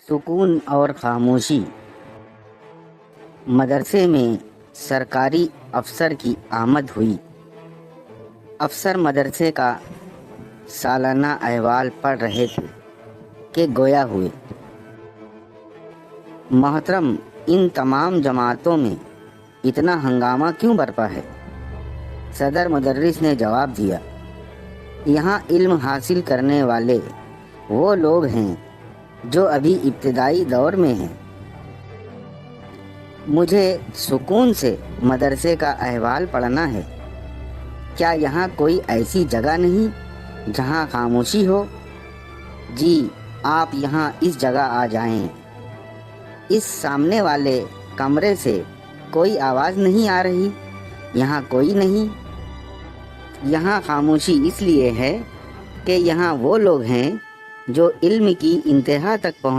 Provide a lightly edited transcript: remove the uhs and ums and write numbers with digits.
سکون اور خاموشی۔ مدرسے میں سرکاری افسر کی آمد ہوئی۔ افسر مدرسے کا سالانہ احوال پڑھ رہے تھے کہ گویا ہوئے، محترم، ان تمام جماعتوں میں اتنا ہنگامہ کیوں برپا ہے؟ صدر مدرس نے جواب دیا، یہاں علم حاصل کرنے والے وہ لوگ ہیں جو ابھی ابتدائی دور میں ہیں۔ مجھے سکون سے مدرسے کا احوال پڑھنا ہے۔ کیا یہاں کوئی ایسی جگہ نہیں جہاں خاموشی ہو؟ جی، آپ یہاں اس جگہ آ جائیں۔ اس سامنے والے کمرے سے کوئی آواز نہیں آ رہی؟ یہاں کوئی نہیں؟ یہاں خاموشی اس لیے ہے کہ یہاں وہ لوگ ہیں جو علم کی انتہا تک پہنچ